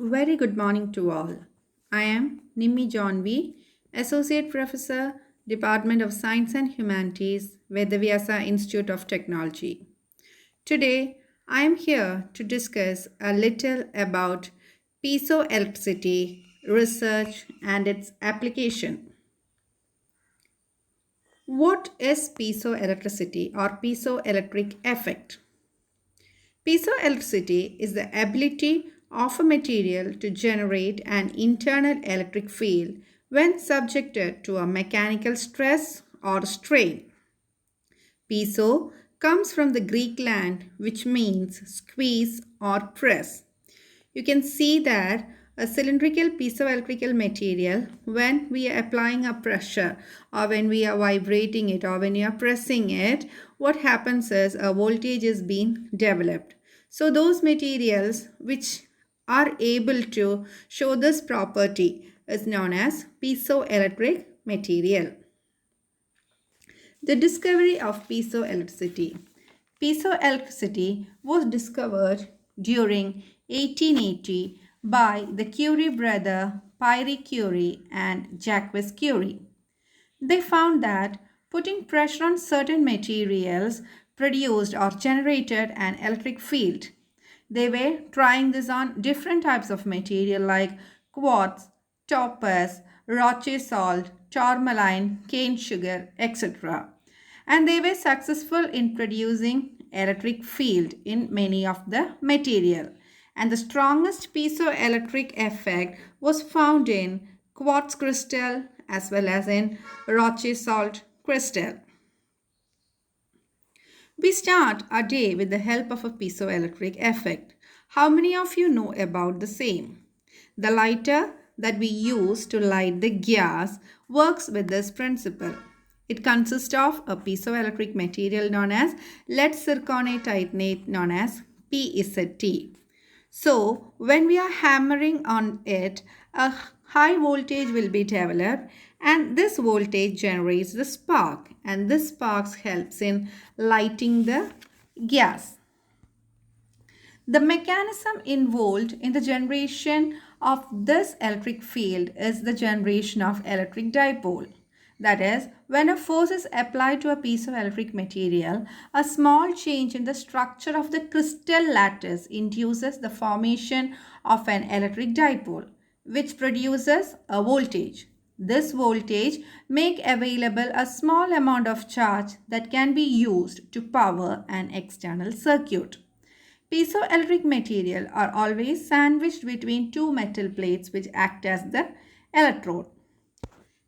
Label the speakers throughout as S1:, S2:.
S1: Very good morning to all. I am Nimmi John V, Associate Professor, Department of Science and Humanities, Vedavyasa Institute of Technology. Today, I am here to discuss a little about piezoelectricity research and its application. What is piezoelectricity or piezoelectric effect? Piezoelectricity is the ability of a material to generate an internal electric field when subjected to a mechanical stress or strain. Piezo comes from the Greek land which means squeeze or press. You can see that a cylindrical piezoelectrical material, when we are applying a pressure or when we are vibrating it or when you are pressing it, what happens is a voltage is being developed. So those materials which are able to show this property is known as piezoelectric material. The discovery of piezoelectricity. Piezoelectricity was discovered during 1880 by the Curie brother Pierre Curie and Jacques Curie. They found that putting pressure on certain materials produced or generated an electric field. They were trying this on different types of material like quartz, topaz, roche salt, tourmaline, cane sugar, etc. And they were successful in producing electric field in many of the material. And the strongest piezoelectric effect was found in quartz crystal as well as in roche salt crystal. We start our day with the help of a piezoelectric effect. How many of you know about the same? The lighter that we use to light the gas works with this principle. It consists of a piezoelectric material known as lead zirconate titanate known as PZT. So, when we are hammering on it, a high voltage will be developed and this voltage generates the spark and this spark helps in lighting the gas. The mechanism involved in the generation of this electric field is the generation of electric dipole. That is, when a force is applied to a piece of electric material, a small change in the structure of the crystal lattice induces the formation of an electric dipole, which produces a voltage. This voltage makes available a small amount of charge that can be used to power an external circuit. Piezoelectric material are always sandwiched between two metal plates which act as the electrode.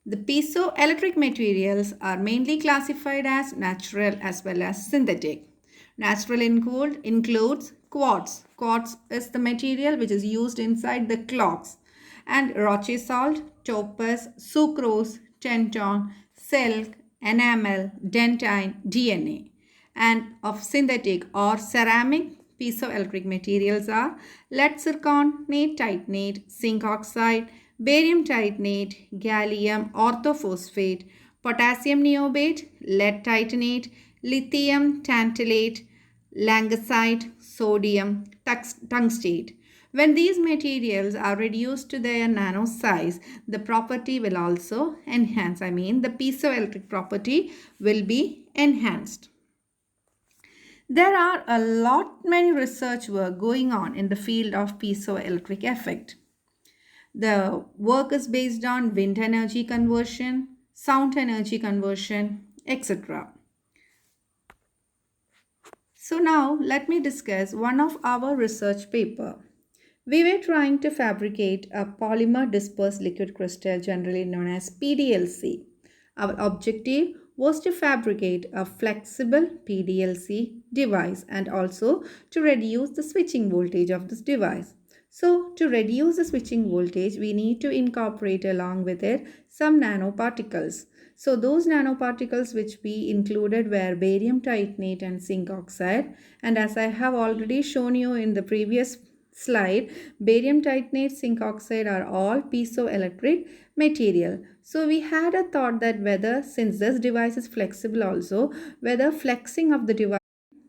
S1: The piezoelectric materials are mainly classified as natural as well as synthetic. Natural includes quartz. Quartz is the material which is used inside the clocks. And roche salt, topaz, sucrose, tantalum, silk, enamel, dentine, DNA. And of synthetic or ceramic piezoelectric materials are lead zirconate titanate, zinc oxide, barium titanate, gallium orthophosphate, potassium niobate, lead titanate, lithium tantalate, langasite, sodium tungstate. When these materials are reduced to their nano size, the property will also enhance. The piezoelectric property will be enhanced. There are a lot many research work going on in the field of piezoelectric effect. The work is based on wind energy conversion, sound energy conversion, etc. So now let me discuss one of our research paper. We were trying to fabricate a polymer dispersed liquid crystal generally known as PDLC. Our objective was to fabricate a flexible PDLC device and also to reduce the switching voltage of this device. So to reduce the switching voltage, we need to incorporate along with it some nanoparticles. So those nanoparticles which we included were barium titanate and zinc oxide. And as I have already shown you in the previous slide, barium titanate, zinc oxide are all piezoelectric material. So we had a thought that whether, since this device is flexible also, whether flexing of the device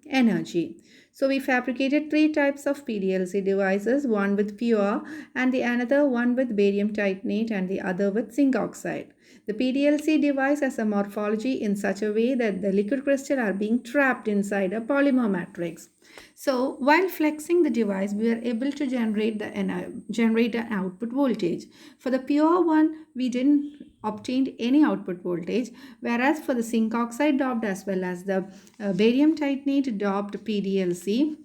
S1: energy. So we fabricated three types of PDLC devices, one with pure and the another one with barium titanate and the other with zinc oxide. The PDLC device has a morphology in such a way that the liquid crystal are being trapped inside a polymer matrix. So while flexing the device, we are able to generate an output voltage. For the pure one, we didn't obtained any output voltage, whereas for the zinc oxide doped as well as the barium titanate doped PDLC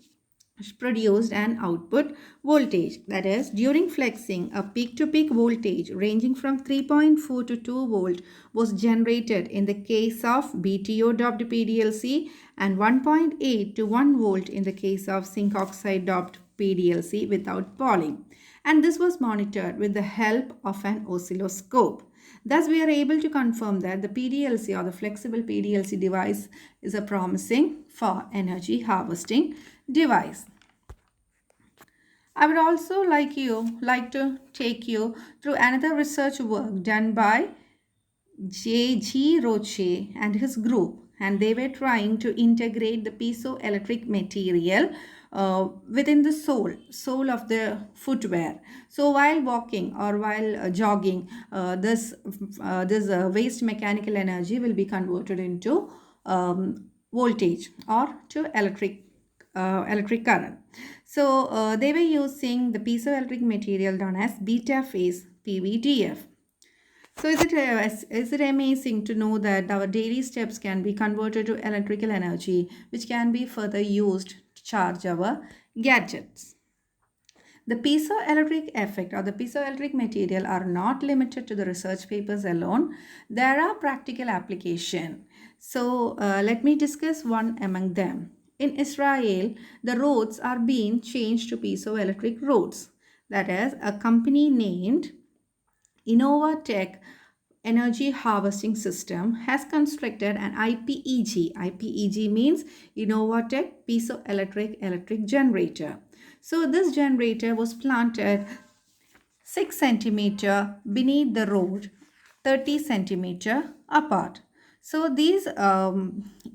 S1: produced an output voltage. That is, during flexing, a peak-to-peak voltage ranging from 3.4 to 2 volt was generated in the case of BTO doped PDLC and 1.8 to 1 volt in the case of zinc oxide doped PDLC without poling. And this was monitored with the help of an oscilloscope. Thus, we are able to confirm that the PDLC or the flexible PDLC device is a promising for energy harvesting device. I would also like to take you through another research work done by J.G. Roche and his group, and they were trying to integrate the piezoelectric material within the sole of the footwear. So while walking or while jogging, this waste mechanical energy will be converted into voltage or to electric current. So they were using the piezoelectric material known as beta phase PVDF. So is it amazing to know that our daily steps can be converted to electrical energy, which can be further used to charge our gadgets. The piezoelectric effect or the piezoelectric material are not limited to the research papers alone. There are practical applications. So let me discuss one among them. In Israel, the roads are being changed to piezoelectric roads. That is, a company named Innovatech Energy Harvesting System has constructed an IPEG. IPEG means Innovatech Piezoelectric Electric Generator. So this generator was planted 6 centimeter beneath the road, 30 centimeter apart. So these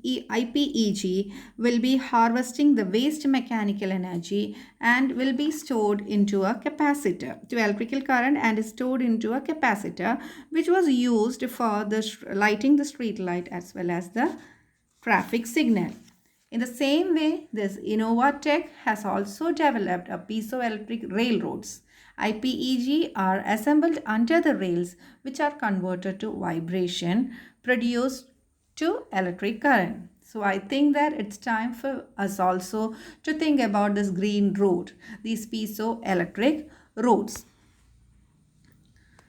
S1: IPEG will be harvesting the waste mechanical energy and will be stored into a capacitor to electrical current and is stored into a capacitor which was used for the lighting the street light as well as the traffic signal. In the same way, this Innovatech has also developed a piezoelectric railroads. IPEG are assembled under the rails which are converted to vibration produced to electric current. So I think that it's time for us also to think about this green road, these piezoelectric roads.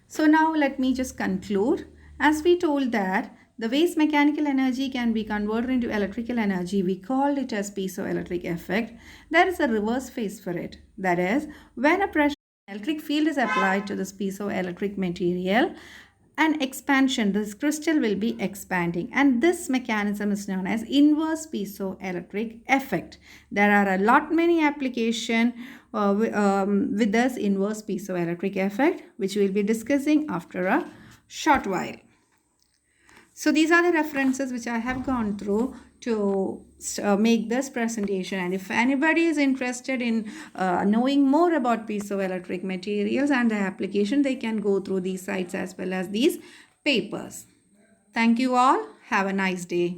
S1: So now let me just conclude. As we told that the waste mechanical energy can be converted into electrical energy, we called it as piezoelectric effect. There is a reverse phase for it. That is, when a pressure electric field is applied to this piezoelectric material, an expansion, this crystal will be expanding, and this mechanism is known as inverse piezoelectric effect. There are a lot many applications with this inverse piezoelectric effect, which we will be discussing after a short while. So these are the references which I have gone through to make this presentation, and if anybody is interested in knowing more about piezoelectric materials and the application, they can go through these sites as well as these papers. Thank you all. Have a nice day.